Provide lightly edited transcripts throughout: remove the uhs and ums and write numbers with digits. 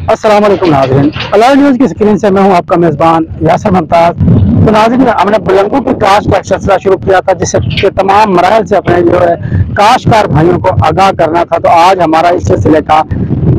अस्सलाम वालेकुम नाज़रीन, अलाइव न्यूज़ की स्क्रीन से मैं हूं आपका मेज़बान यासर मुमताज़। तो नाज़रीन, हमने बुलंदों की काश्त का सिलसिला शुरू किया था, जिससे तमाम मराहल से अपने जो है काश्तकार भाइयों को आगाह करना था। तो आज हमारा इस सिलसिले का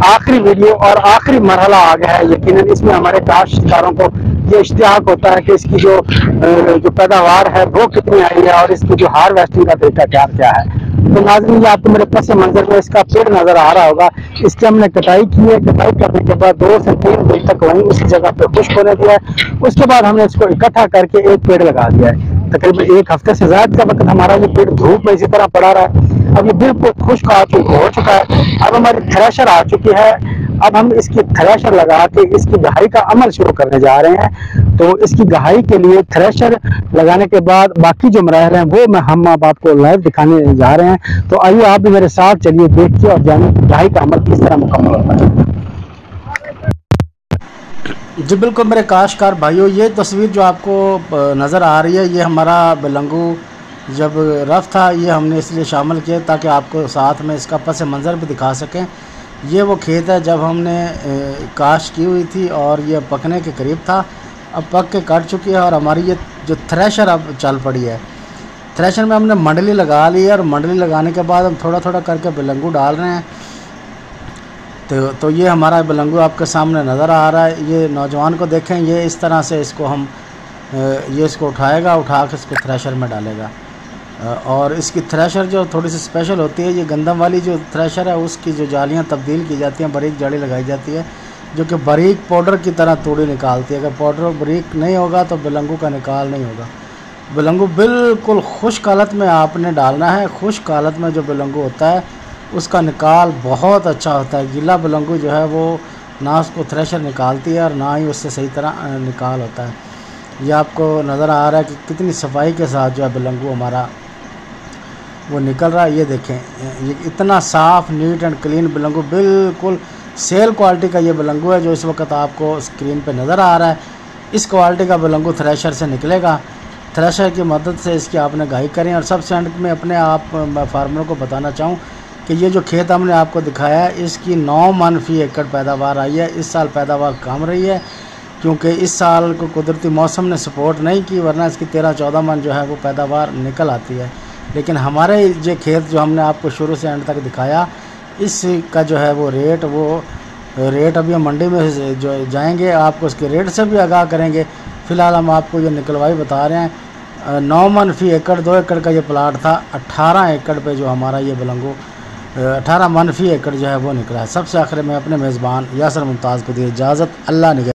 आखिरी वीडियो और आखिरी मरहला आ गया है। यकीनन इसमें हमारे काश्तकारों को ये इश्तियाक होता है कि इसकी जो पैदावार है वो कितनी आई है और इसकी जो हार्वेस्टिंग का तरीका क्या है। तो नाज़रीन, ये आपको मेरे पस मंजर में इसका पेड़ नजर आ रहा होगा। इसकी हमने कटाई की है। कटाई करने के बाद 2 से 3 दिन तक वहीं उसी जगह पे खुश्क होने दिया है। उसके बाद हमने इसको इकट्ठा करके एक पेड़ लगा दिया है। तकरीबन 1 हफ्ते से ज्यादा का वक्त हमारा ये पेड़ धूप में इसी तरह पड़ा रहा है। अब ये बिल्कुल खुश्क हो चुका है। अब हमारी थ्रेशर आ चुकी है। अब हम इसकी थ्रेशर लगा के इसकी गहाई का अमल शुरू करने जा रहे हैं। तो इसकी गहाई के लिए थ्रेशर लगाने के बाद बाकी जो मराहल हैं वो हम आपको लाइव दिखाने जा रहे हैं। तो आइए आप भी मेरे साथ चलिए, देखिए और जानिए गहाई का अमल किस तरह मुकम्मल होता है। जी बिल्कुल मेरे काश्तकार भाइयों, ये तस्वीर जो आपको नज़र आ रही है ये हमारा बिलंगू जब रफ था, ये हमने इसलिए शामिल किया ताकि आपको साथ में इसका पस मंज़र भी दिखा सकें। ये वो खेत है जब हमने काश्त की हुई थी और ये पकने के करीब था। अब पक के कट चुकी है और हमारी ये जो थ्रेशर अब चल पड़ी है। थ्रेशर में हमने मंडली लगा ली है और मंडली लगाने के बाद हम थोड़ा थोड़ा करके बिलंगू डाल रहे हैं। तो ये हमारा बिलंगू आपके सामने नज़र आ रहा है। ये नौजवान को देखें, ये इस तरह से इसको हम ये इसको उठाएगा, उठा के इसको थ्रेशर में डालेगा। और इसकी थ्रेशर जो थोड़ी सी स्पेशल होती है, ये गंदम वाली जो थ्रेशर है उसकी जो जालियाँ तब्दील की जाती हैं, बारीक जाली लगाई जाती है जो कि बारीक पाउडर की तरह तूड़ी निकालती है। अगर पाउडर बारीक नहीं होगा तो बिलंगू का निकाल नहीं होगा। बिलंगू बिल्कुल खुश्क हालत में आपने डालना है। खुश्क हालत में जो बिलंगू होता है उसका निकाल बहुत अच्छा होता है। गीला बिलंगू जो है वो ना उसको थ्रेशर निकालती है और ना ही उससे सही तरह निकाल होता है। ये आपको नज़र आ रहा है कि कितनी सफाई के साथ जो है बिलंगू हमारा वो निकल रहा है। ये देखें, ये इतना साफ़ नीट एंड क्लीन बिलंगू, बिल्कुल सेल क्वालिटी का ये बिलंगू है जो इस वक्त आपको स्क्रीन पे नज़र आ रहा है। इस क्वालिटी का बिलंगू थ्रेशर से निकलेगा। थ्रेशर की मदद से इसकी आपने गहाई करें। और सबसे अंत में अपने आप फार्मर को बताना चाहूँ कि ये जो खेत हमने आपको दिखाया है इसकी 9 मन फी एकड़ पैदावार आई है। इस साल पैदावार कम रही है क्योंकि इस साल को कुदरती मौसम ने सपोर्ट नहीं की, वरना इसकी 13-14 मन जो है वो पैदावार निकल आती है। लेकिन हमारे ये खेत जो हमने आपको शुरू से एंड तक दिखाया, इसका जो है वो रेट अभी हम मंडी में जो जाएंगे आपको उसके रेट से भी आगाह करेंगे। फ़िलहाल हम आपको ये निकलवाई बता रहे हैं। 9 मन फी एकड़ 2 एकड़ का ये प्लाट था। 18 एकड़ पे जो हमारा ये बिलंगू 18 मन फी एकड़ जो है वो निकला है। सबसे आखिर में अपने मेज़बान यासर मुमताज़ को दी इजाज़त। अल्लाह निगह।